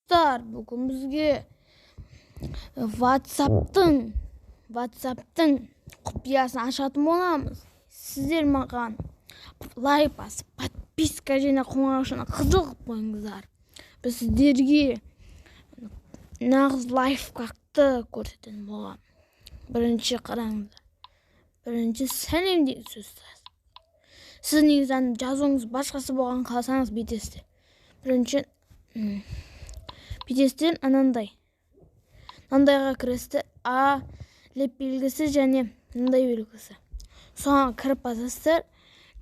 Dostlar, bugün bizge WhatsApp'tın құпиясын ашатын боламыз. Сіздер маған лайк басып, подписка және қоңыраушаны қызығып қойыңыздар. Біз сіздерге нағыз лайфхакты көрсететін боламын. Бірінші қараңыздар. Бірінші сәлем деген сөз. Сіз негізі жазуыңыз басқасы болған қаласаңыз бүйтесіздер. Бірінші бүйтесіздер мынандайға кіресіздер. А леп белгісі және мынандай белгісі. Соған кіріп басасыздар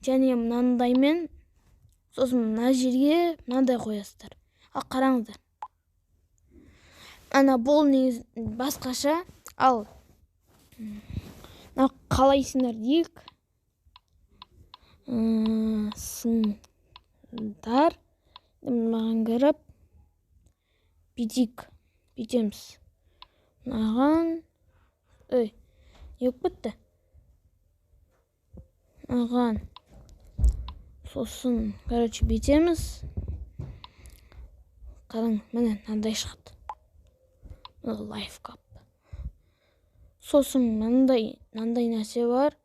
және мынандаймен сосын мына жерге мынандай қоясыздар. Ал қараңыздар. Ана бұл негізі басқаша. Ал қалайсыңдар дейік. Сындар маған кіріп бүйтеміз. Маған yok бітті. Маған сосын бүйтеміз. Қараң, міне мынандай шығады. Лайфхак. Сосын мынандай нәрсе бар.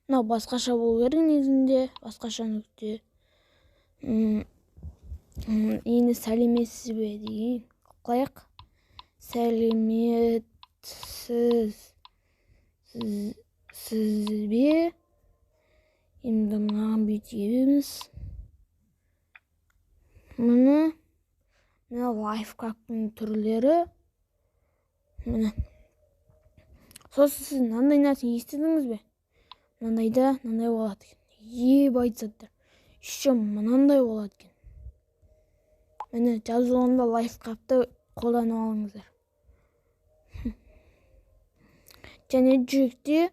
Мынау басқаша болу керек негізінде, басқаша нүкте. Енді сәлеметсіз бе деген қояйық. Сәлеметсіз бе? Енді мынаған бүйтеміз. Мына лайфхактың түрлері. Міне. Сосын сіз мынандай нәрсе естідіңіз бе? Мынандай болады екен. Айтсаттар. Еще мынандай болады екен. Міне жазуында лайфхакты қолданып алыңыздар. Және жүректе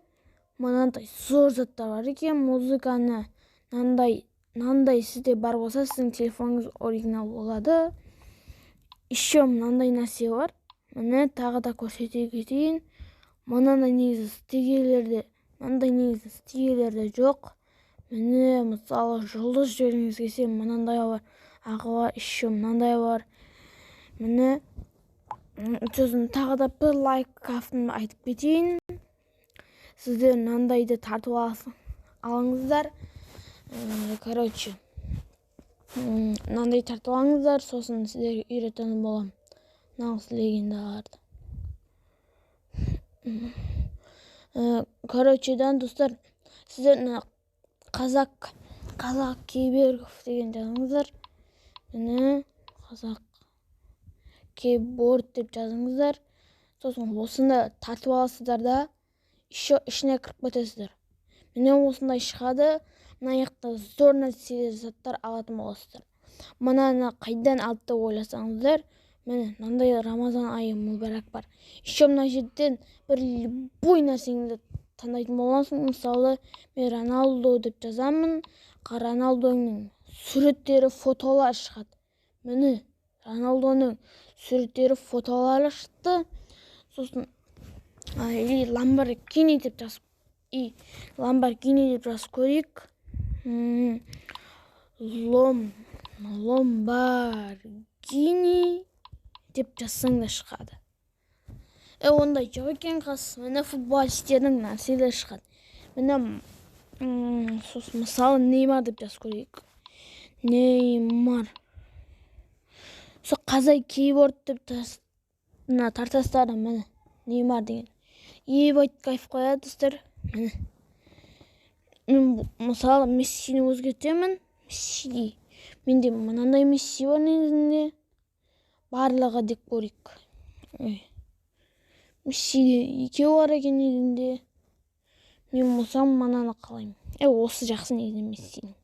мынандай зор заттар бар екен. Музыканы мынандай сізде бар болса, сіздің телефоныңыз оригинал болады. Еще мынандай нәрсе бар. Міне тағы да көрсете кетейін. Мынандай негізі стигелерде жоқ. Міне мысалы жұлдыз жібергіңіз келсе мынандай бар. Ағы бар, еще мынандай бар. Міне сосын тағы да бір лайфхакты айтып кетейін. Сіздер мынандайды тартып алыңыздар. Мынандай тартып алыңыздар, сосын сіздерге үйрететін боламын. Нағыз легендаларды. Достар, сіздер қазақ Кейбергов деген жазыңыздар. Міне қазақ кейборд деп жазыңыздар. Сосын осында тартып аласыздар да, ішіне кіріп кетесіздер. Міне осындай шығады. Мына жақта зор нәрселер заттар алатын боласыздар. Мынаны қайдан алды деп ойласаңыздар, міне мынандай Рамазан айы мүбәрәк бар. Еще мына жерден бір любой нәрсеңді таңдайтын боласың. Мысалы, мен Роналдо деп жазамын. Роналдоның суреттері, фотолар шығады. Міне Роналдоның суреттері, фотолары шықты. Сосын Lamborghini деп жазып көрейік. Lamborghini деп жазсаң да шығады. Ондай жоқ екен қас. Міне футболистердің нәрселері шығады. Міне сосын мысалы Неймар деп жазып көрейік. Неймар. Сол қазай кейборд деп тартасыздар. Міне Неймар деген. Кайф қояды достар. Мен мысалы Мессини өзгертемін. Менде мынандай Месси бар негізінде. Барлығы деп көрейік. Месси екеу бар екен негізінде. Мен болсам мынаны қалаймын. Осы жақсы негізінде Мессини.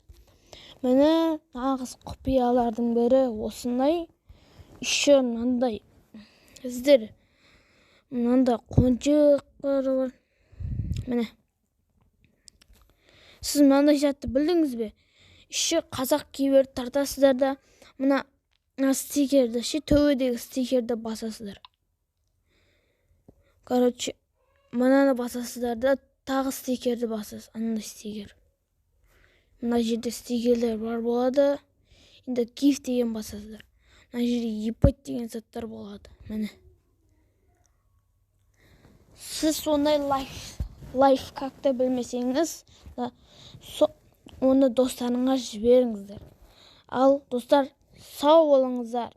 Міне нағыз құпиялардың бірі осындай. Еще мынандай. Сіздер мынандай қонжықтар бар. Міне. Сіз мынандай затты білдіңіз бе? Еще қазақ кейбір тартасыздар да, мына стикерді, төбедегі стикерді басасыздар. Мынаны басасыздар да, тағы стикерді басасыз. Анандай стикер. Мына жерде стикерлер бар болады. Енді GIF деген басасыздар. мына жерде ипотека деген заттар болады. Міне. Сіз сондай лайфхакты білмесеңіз, оны достарыңа жіберіңіздер. Ал достар, сау болыңыздар.